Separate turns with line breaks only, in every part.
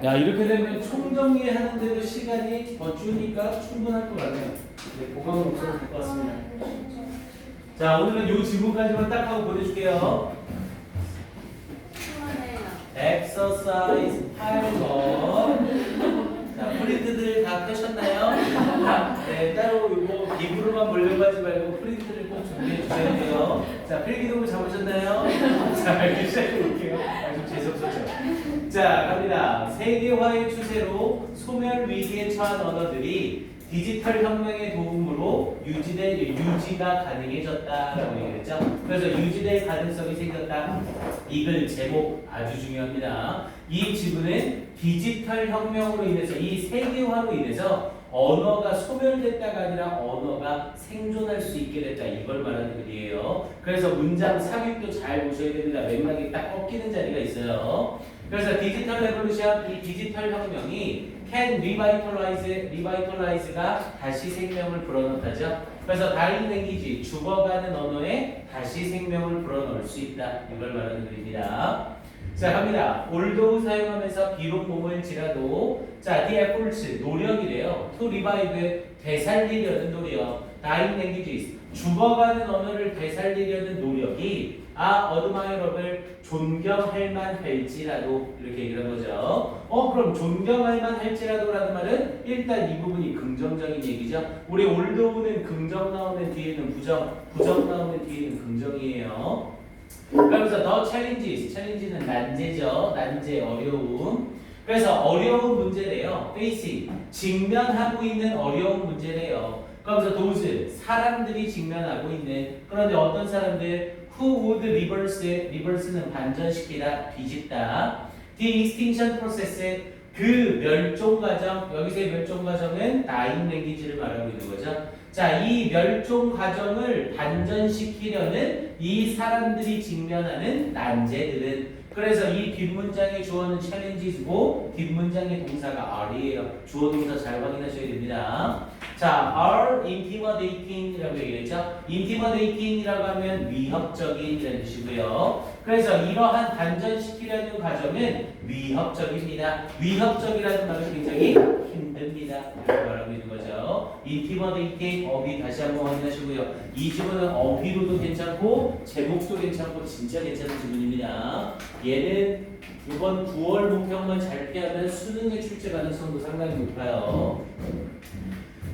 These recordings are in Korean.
야, 이렇게 되면 총정리하는데도 시간이 더 주니까 충분할 것 같네요. 네, 보강은 없어도 될 것 같습니다. 자, 오늘은 요 지문까지만 딱 하고 보내줄게요. 엑서사이즈 8번. 자, 프린트들 다 펴셨나요? 네, 따로 이거 기부로만 몰려고 하지 말고 프린트를 꼭 준비해 주셔야 돼요. 자, 필기도구 잡으셨나요? 자, 이렇게 시작해 볼게요. 좀 재수없었죠? 자, 갑니다. 세계화의 추세로 소멸 위기에 처한 언어들이 디지털 혁명의 도움으로 유지가 가능해졌다라고 얘기했죠. 그래서 유지될 가능성이 생겼다. 이글 제목 아주 중요합니다. 이 지문은 디지털 혁명으로 인해서 이 세계화로 인해서 언어가 소멸됐다가 아니라 언어가 생존할 수 있게 됐다. 이걸 말하는 글이에요. 그래서 문장 삽입도 잘 보셔야 됩니다. 맥락이 딱 꺾이는 자리가 있어요. 그래서 디지털 레볼루션, 이 디지털 혁명이 can revitalize가 다시 생명을 불어넣다죠. 그래서 dying language, 죽어가는 언어에 다시 생명을 불어넣을 수 있다. 이걸 말하는 글입니다. 자, 갑니다. although 사용하면서 비록 뭐뭐일지라도 자, the efforts, 노력이래요. to revive, 되살리려는 노력. dying languages, 죽어가는 언어를 되살리려는 노력이 admirable, 존경할 만할지라도 이렇게 얘기를 한 거죠. 그럼 존경할 만할지라도라는 말은 일단 이 부분이 긍정적인 얘기죠. 우리 oldow는 긍정 나오는 뒤에는 부정, 부정 나오는 뒤에는 긍정이에요. 그러면서 the challenges는 난제죠. 난제, 어려움. 그래서 어려운 문제래요. facing, 직면하고 있는 어려운 문제래요. 그러면서 those, 사람들이 직면하고 있는, 그런데 어떤 사람들, who would reverse는 반전시키다, 뒤집다. the extinction process, 그 멸종 과정, 여기서의 멸종 과정은 dying language를 말하고 있는 거죠. 자, 이 멸종 과정을 반전시키려는 이 사람들이 직면하는 난제들은, 그래서 이 뒷문장의 주어는 challenges고 뒷문장의 동사가 are이에요. 주어 동사 잘 확인하셔야 됩니다. 자, are intimidating이라고 얘기했죠. intimidating이라고 하면 위협적인이라는 뜻이고요. 그래서 이러한 반전시키려는 과정은 위협적입니다. 위협적이라는 말은 굉장히 힘듭니다. 이렇게 말하고 있는 거죠. intimidating, 어휘 다시 한번 확인하시고요. 이 지문은 어휘로도 괜찮고 제목도 괜찮고 진짜 괜찮은 지문입니다. 얘는 이번 9월 문평만 잘 피하면 수능에 출제 가능성도 상당히 높아요.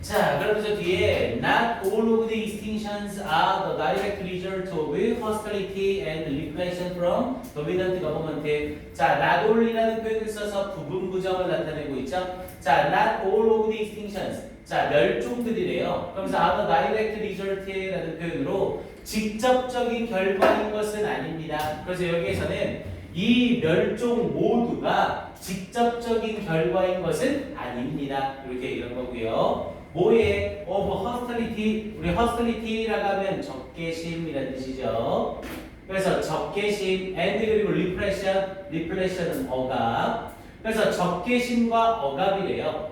자, 그러면서 뒤에 not all of the extinctions are the direct result of hostility and repression from dominant government. 자, not all이라는 표현을 써서 부분 부정을 나타내고 있죠. 자, not all of the extinctions. 자, 멸종들이래요. 그러면서 are the direct result라는 표현으로 직접적인 결과인 것은 아닙니다. 그래서 여기에서는 이 멸종 모두가 직접적인 결과인 것은 아닙니다. 이렇게 이런 거고요. 뭐에 of hostility, 우리 hostility라고 하면 적개심이라는 뜻이죠. 그래서 적개심 and 그리고 repression은 억압. 그래서 적개심과 억압이래요.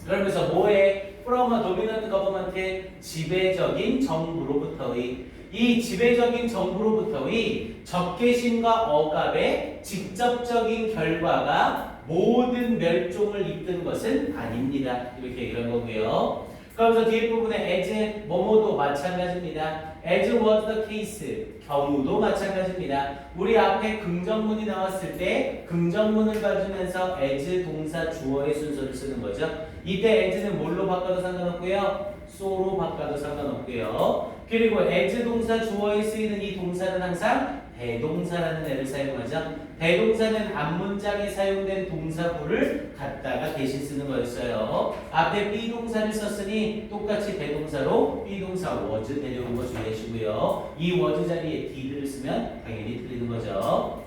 그러면서 뭐에 from a dominant government, 지배적인 정부로부터의, 이 지배적인 정부로부터의 적개심과 억압의 직접적인 결과가 모든 멸종을 이끈 것은 아닙니다. 이렇게 이런 거고요. 그러면서 뒤에 부분에 as 뭐뭐도 마찬가지입니다. as was the case, 경우도 마찬가지입니다. 우리 앞에 긍정문이 나왔을 때 긍정문을 가지면서 as 동사 주어의 순서를 쓰는 거죠. 이때 as는 뭘로 바꿔도 상관없고요. so로 바꿔도 상관없고요. 그리고 as 동사 주어에 쓰이는 이 동사는 항상 대동사라는 애를 사용하죠. 대동사는 앞문장에 사용된 동사구를 갖다가 대신 쓰는 거였어요. 앞에 be동사를 썼으니 똑같이 대동사로 be동사 was 데려온 거 주의하시고요. 이 was 자리에 did를 쓰면 당연히 틀리는 거죠.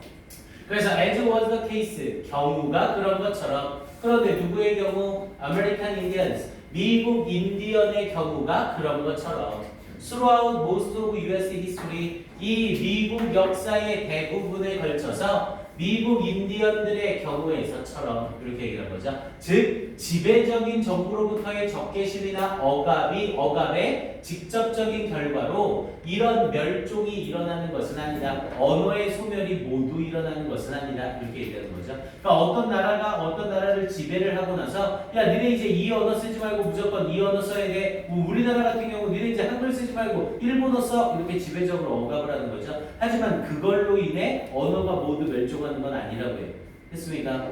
그래서 as was the case, 경우가 그런 것처럼. 그런데 누구의 경우? American Indians, 미국 인디언의 경우가 그런 것처럼. Throughout most of US history, 이 미국 역사의 대부분에 걸쳐서 미국 인디언들의 경우에서처럼 이렇게 얘기한 거죠. 즉 지배적인 정부로부터의 적개심이나 억압의 직접적인 결과로 이런 멸종이 일어나는 것은 아니다. 언어의 소멸이 모두 일어나는 것은 아니다. 이렇게 얘기하는 거죠. 그러니까 어떤 나라가 어떤 나라를 지배를 하고 나서 야 니네 이제 이 언어 쓰지 말고 무조건 이 언어 써야 돼. 뭐 우리나라 같은 경우 니네 이제 한글 쓰지 말고 일본어 써. 이렇게 지배적으로 억압을 하는 거죠. 하지만 그걸로 인해 언어가 모두 멸종하는 건 아니라고요. 됐습니까?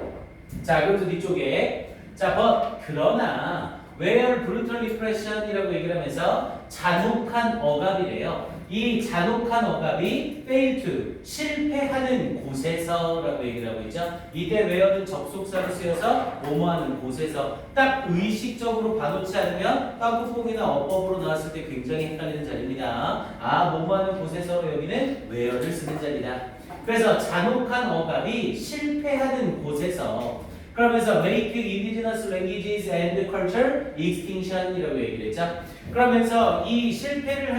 자, 그래서 뒤쪽에 자, 그러나 where brutal repression이라고 얘기를 하면서 잔혹한 억압이래요. 이 잔혹한 억압이 fail to 실패하는 곳에서라고 얘기를 하고 있죠. 이때 where는 접속사로 쓰여서 뭐뭐하는 곳에서 딱 의식적으로 봐놓지 않으면 깜국공이나 어법으로 나왔을 때 굉장히 헷갈리는 자리입니다. 아, 뭐뭐하는 곳에서 여기는 where를 쓰는 자리다. 그래서 잔혹한 억압이 실패하는 곳에서 그러면서 make indigenous languages and culture extinction이라고 얘기를 했죠. 그러면서 이 실패를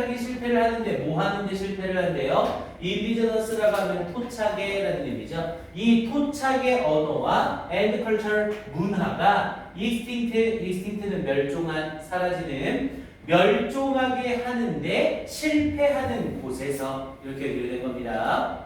하는데 뭐 하는데 실패를 하는데요? indigenous라고 하면 토착의라는 의미죠. 이 토착의 언어와 and culture 문화가 extinct는 멸종한 사라지는 멸종하게 하는데 실패하는 곳에서 이렇게 얘기를 된 겁니다.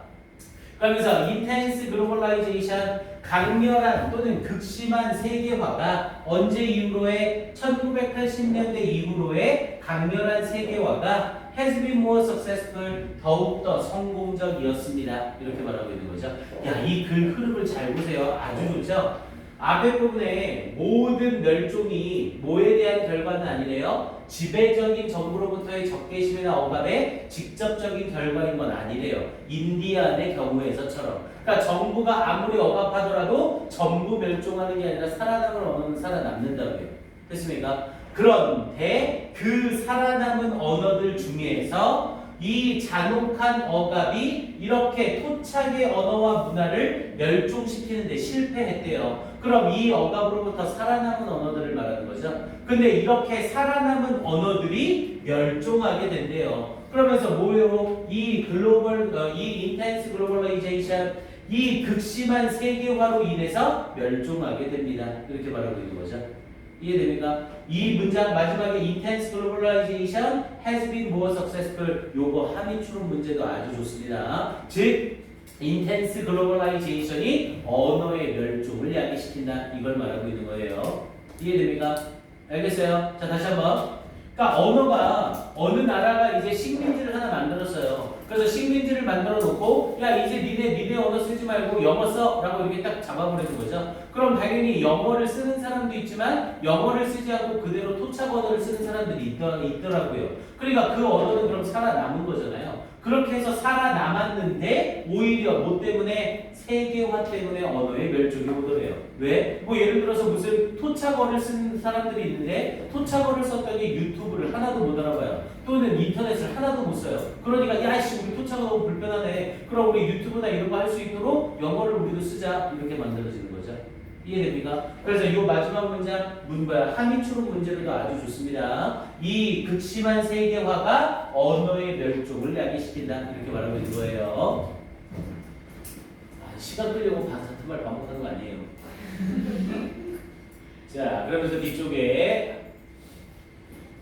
그러면서 intense globalization 강렬한 또는 극심한 세계화가 언제 이후로의 1980년대 이후로의 강렬한 세계화가 has been more successful 더욱더 성공적이었습니다. 이렇게 말하고 있는 거죠. 야, 이 글 흐름을 잘 보세요. 아주 좋죠? 앞에 부분에 모든 멸종이 뭐에 대한 결과는 아니래요. 지배적인 정부로부터의 적개심이나 억압의 직접적인 결과인 건 아니래요. 인디안의 경우에서처럼. 그러니까 정부가 아무리 억압하더라도 전부 멸종하는 게 아니라 살아남을 언어는 살아남는다고요. 됐습니까? 그런데 그 살아남은 언어들 중에서 이 잔혹한 억압이 이렇게 토착의 언어와 문화를 멸종시키는 데 실패했대요. 그럼 이 억압으로부터 살아남은 언어들을 말하는 거죠. 근데 이렇게 살아남은 언어들이 멸종하게 된대요. 그러면서 뭐예요? 이 intense globalization, 이 극심한 세계화로 인해서 멸종하게 됩니다. 이렇게 말하고 있는 거죠. 이해됩니까? 이 문장 마지막에 intense globalization has been more successful 요거 함의 추론 문제도 아주 좋습니다. 즉 intense globalization이 언어의 멸종을 야기시킨다 이걸 말하고 있는 거예요. 이해됩니까? 알겠어요? 자, 다시 한번. 그러니까 언어가 어느 나라가 이제 식민지를 하나 만들었어요. 그래서 식민지를 만들어 놓고 야 이제 니네 언어 쓰지 말고 영어 써 라고 이렇게 딱 잡아버리는 거죠. 그럼 당연히 영어를 쓰는 사람도 있지만 영어를 쓰지 않고 그대로 토착 언어를 쓰는 사람들이 있더라고요. 그러니까 그 언어는 그럼 살아남은 거잖아요. 그렇게 해서 살아남았는데 오히려 뭐 때문에 세계화 때문에 언어의 멸종이 오더래요. 왜? 뭐 예를 들어서 무슨 토착어를 쓰는 사람들이 있는데 토착어를 썼더니 유튜브를 하나도 못 알아봐요. 또는 인터넷을 하나도 못 써요. 그러니까 야이씨 우리 토착어 너무 불편하네. 그럼 우리 유튜브나 이런 거 할 수 있도록 영어를 우리도 쓰자 이렇게 만들어지는 거죠. 이해됩니까? 그래서 이 마지막 문장 함의 추론 문제로도 아주 좋습니다. 이 극심한 세계화가 언어의 멸종을 야기시킨다 이렇게 말하고 있는 거예요. 시간 끌려고 같은 말 반복하는 거 아니에요. 자, 그러면서 뒤쪽에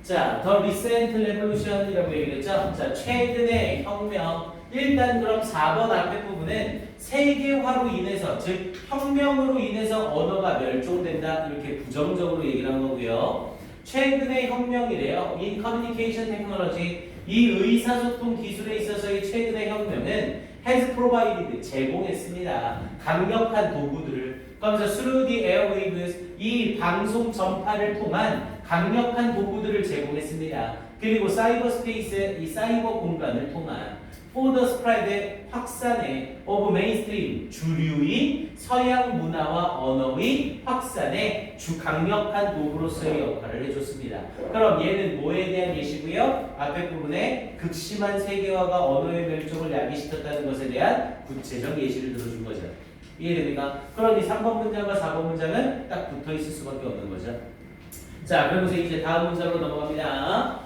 자, The Recent Revolution이라고 얘기를 했죠. 자, 최근의 혁명. 일단 그럼 4번 앞에 부분은 세계화로 인해서 즉 혁명으로 인해서 언어가 멸종된다 이렇게 부정적으로 얘기를 한 거고요. 최근의 혁명이래요. In Communication Technology 이 의사소통 기술에 있어서의 최근의 혁명은 has provided 제공했습니다. 강력한 도구들을 그러면서 through the airwaves 이 방송 전파를 통한 강력한 도구들을 제공했습니다. 그리고 사이버 스페이스 이 사이버 공간을 통한 for the spread 확산에 of mainstream 주류인 서양 문화와 언어의 확산에 강력한 도구로서의 역할을 해줬습니다. 그럼 얘는 뭐에 대한 예시고요? 앞에 부분에 극심한 세계화가 언어의 멸종을 야기시켰다는 것에 대한 구체적 예시를 들어준 거죠. 이해됩니까? 그러니 3번 문장과 4번 문장은 딱 붙어있을 수밖에 없는 거죠. 자, 그러면서 이제 다음 문장으로 넘어갑니다.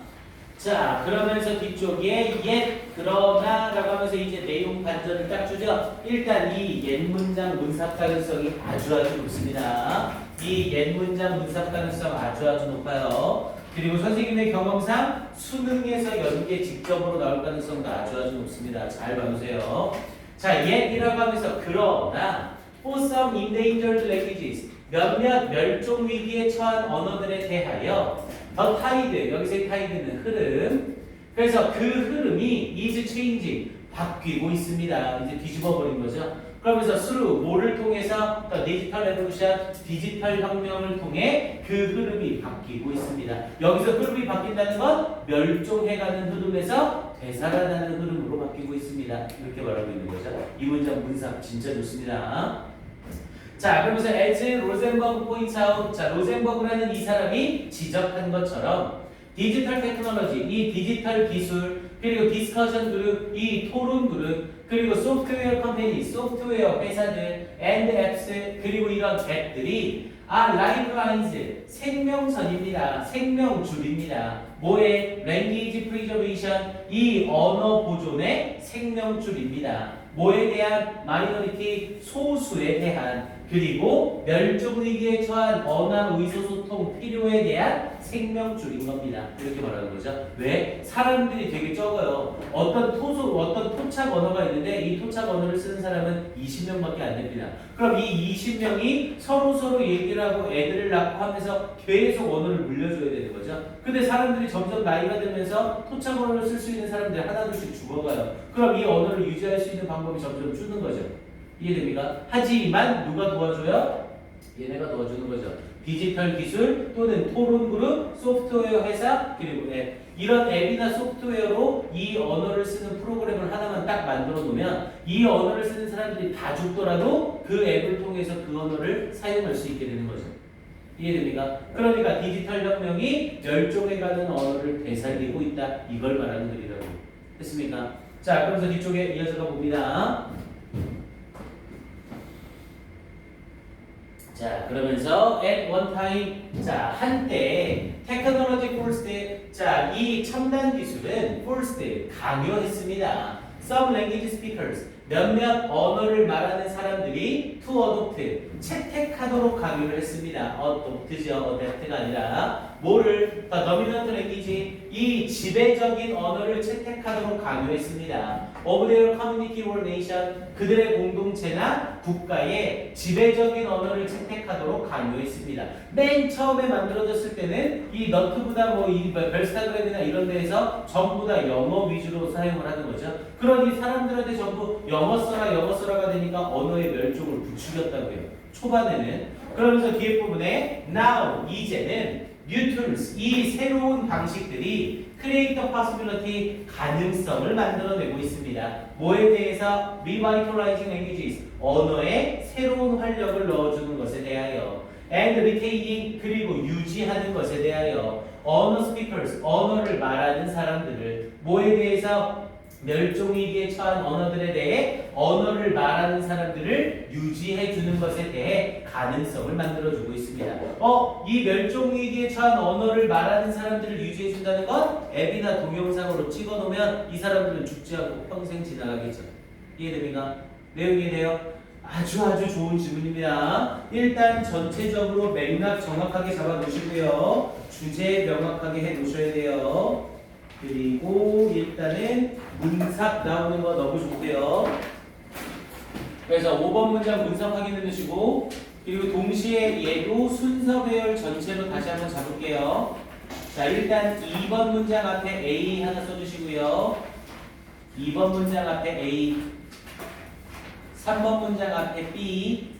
자, 그러면서 뒤쪽에 그러나 라고 하면서 이제 내용 반전을 딱 주죠. 일단 이 옛 문장 문삽 가능성이 아주 높습니다. 이 옛 문장 문삽 가능성 아주 높아요. 그리고 선생님의 경험상 수능에서 연계 직접으로 나올 가능성도 아주 높습니다. 잘 봐주세요. 자, 옛이라고 하면서 그러나 for some endangered languages 몇몇 멸종 위기에 처한 언어들에 대하여 the tide, 여기서의 tide는 흐름. 그래서 그 흐름이 is changing, 바뀌고 있습니다. 이제 뒤집어 버린 거죠. 그러면서 through 뭐를 통해서 디지털 레볼루션, 디지털 혁명을 통해 그 흐름이 바뀌고 있습니다. 여기서 흐름이 바뀐다는 건 멸종해가는 흐름에서 되살아나는 흐름으로 바뀌고 있습니다. 이렇게 말하고 있는 거죠. 이 문장 문상 진짜 좋습니다. 자, 그러면서 as 로젠버그 points out, 자, 로젠버그라는 이 사람이 지적한 것처럼 디지털 테크놀로지, 이 디지털 기술, 그리고 디스커션 그룹, 이 토론 그룹, 그리고 소프트웨어 컴퍼니, 소프트웨어 회사들, and apps, 그리고 이런 앱들이 are lifelines, 생명선입니다. 생명줄입니다. 뭐의? language preservation, 이 언어 보존의 생명줄입니다. 뭐에 대한? minority, 소수에 대한, 그리고 멸종위기에 처한 언어 의사소통 필요에 대한 생명줄인 겁니다. 이렇게 말하는 거죠. 왜? 사람들이 되게 적어요. 어떤 토착 언어가 있는데 이 토착 언어를 쓰는 사람은 20명밖에 안 됩니다. 그럼 이 20명이 서로 얘기를 하고 애들을 낳고 하면서 계속 언어를 물려줘야 되는 거죠. 근데 사람들이 점점 나이가 들면서 토착 언어를 쓸 수 있는 사람들이 하나둘씩 죽어가요. 그럼 이 언어를 유지할 수 있는 방법이 점점 주는 거죠. 이해됩니까? 하지만 누가 도와줘요? 얘네가 도와주는 거죠. 디지털 기술 또는 토론 그룹, 소프트웨어 회사, 그리고 앱. 이런 앱이나 소프트웨어로 이 언어를 쓰는 프로그램을 하나만 딱 만들어 놓으면 이 언어를 쓰는 사람들이 다 죽더라도 그 앱을 통해서 그 언어를 사용할 수 있게 되는 거죠. 이해됩니까? 그러니까 디지털 혁명이 멸종해가는 언어를 되살리고 있다. 이걸 말하는 글이라고. 됐습니까? 자, 그러면서 뒤쪽에 이어서 가봅니다. 자, 그러면서 at one time, 자, 한때 technology first, 자, 이 첨단 기술은 first, 강요했습니다. Some language speakers, 몇몇 언어를 말하는 사람들이 to adopt, 채택하도록 강요를 했습니다. adopt죠, adapt가 아니라 뭐를? The dominant language, 이 지배적인 언어를 채택하도록 강요했습니다. Of their community or nation, 그들의 공동체나 국가의 지배적인 언어를 채택하도록 강요했습니다. 맨 처음에 만들어졌을 때는 이 너트보다 이 벨스타그램이나 이런 데에서 전부 다 영어 위주로 사용을 하는 거죠. 그러니 사람들한테 전부 영어 써라가 되니까 언어의 멸종을 부추겼다고요. 초반에는. 그러면서 뒤에 부분에 now, 이제는 new tools, 이 새로운 방식들이 create the possibility, 가능성을 만들어내고 있습니다. 뭐에 대해서? revitalizing languages, 언어에 새로운 활력을 넣어주는 것에 대하여, and retaining, 그리고 유지하는 것에 대하여, 언어 speakers, 언어를 말하는 사람들을 뭐에 대해서? 멸종위기에 처한 언어들에 대해 언어를 말하는 사람들을 유지해주는 것에 대해 가능성을 만들어주고 있습니다. 이 멸종위기에 처한 언어를 말하는 사람들을 유지해준다는 건 앱이나 동영상으로 찍어놓으면 이 사람들은 죽지 않고 평생 지나가겠죠. 이해됩니까? 내용이 이해돼요? 아주 좋은 질문입니다. 일단 전체적으로 맥락 정확하게 잡아놓으시고요. 주제 명확하게 해놓으셔야 돼요. 그리고 일단은 문삭 나오는 거 너무 좋고요. 그래서 5번 문장 문삭 확인해 주시고, 그리고 동시에 얘도 순서 배열 전체로 다시 한번 잡을게요. 자, 일단 2번 문장 앞에 A 하나 써주시고요. 2번 문장 앞에 A, 3번 문장 앞에 B,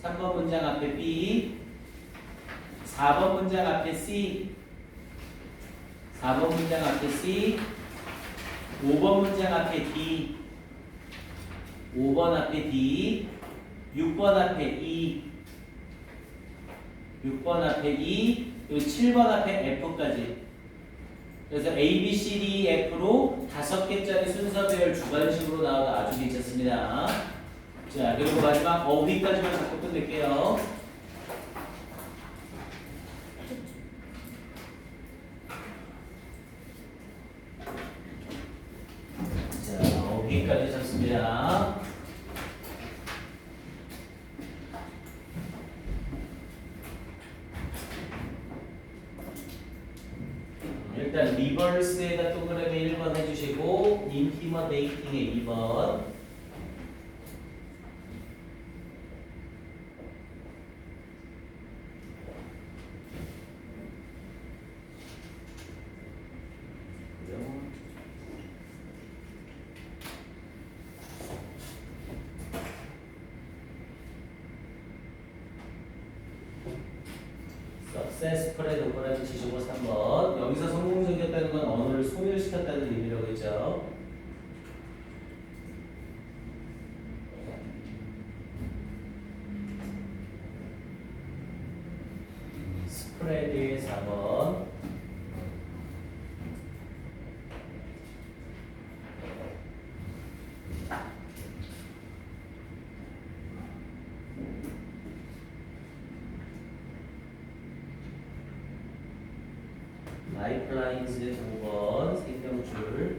3번 문장 앞에 B, 4번 문장 앞에 C, 4번 문장 앞에 C, 5번 문장 앞에 D, 5번 앞에 D, 6번 앞에 E, 6번 앞에 E, 그리고 7번 앞에 F까지. 그래서 A, B, C, D, F로 5개짜리 순서 배열 주관식으로 나와도 아주 괜찮습니다. 자, 그리고 마지막 어휘까지만 잡고 끝낼게요. 여기까지 잡습니다. 일단 리버스에다 동그라미 1번 해주시고 인티머데이팅에 2번, successful에 도포라는 지시고 3번. 여기서 성공적이었다는 건 언어를 소멸시켰다는 의미라고 했죠. 스프레드의 4번. 라이프라인즈의 5번. 생명줄.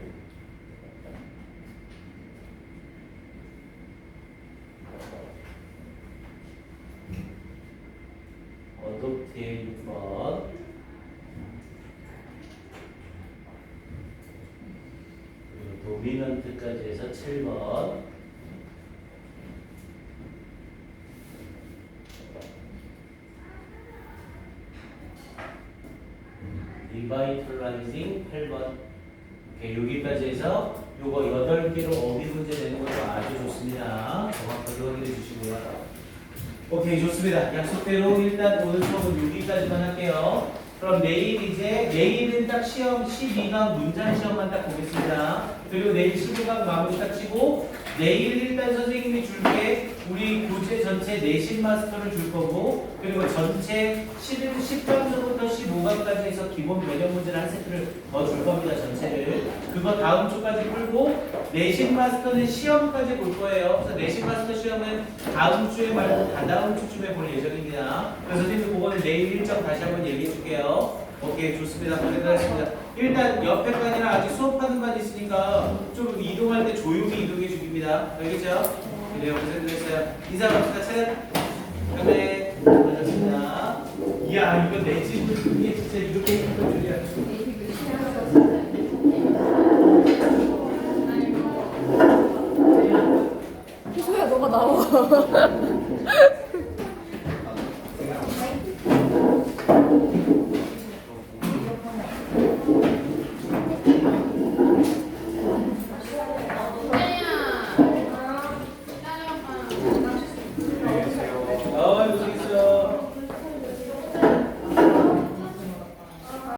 어독트의 6번. 그리고 도미넌트까지 해서 7번. 리바이털라이징 8번. 오케이, 여기까지 해서 요거 8개로 어휘 문제 내는 것도 아주 좋습니다. 정확하게 확인해 주시고요. 오케이, 좋습니다. 약속대로 일단 오늘 수업은 여기까지만 할게요. 그럼 내일은 딱 시험 12강 문장 시험만 딱 보겠습니다. 그리고 내일 15강 마무리 딱 치고 내일 일단 선생님이 줄게 우리 교재 전체 내신 마스터를 줄 거고 그리고 전체 10강서부터 15강까지 해서 기본 변형 문제를 한 세트를 더 줄 겁니다. 전체를. 그거 다음 주까지 풀고 내신 마스터는 시험까지 볼 거예요. 그래서 내신 마스터 시험은 다음 주에 말고 다다음 주쯤에 볼 예정입니다. 그래서 선생님 그거는 내일 일정 다시 한번 얘기해 줄게요. 오케이, 좋습니다. 고생하셨습니다. 일단 옆에 반이랑 아직 수업하는 반 있으니까 좀 이동할 때 조용히 이동해 주깁니다. 알겠죠? 그래요. 고생하셨어요. 인사합시다. 차렷. 네, 고생하셨습니다. 이야, 이거 내 친구 중에 진짜 이렇게 있는 줄이야.
희소야 너가 나와.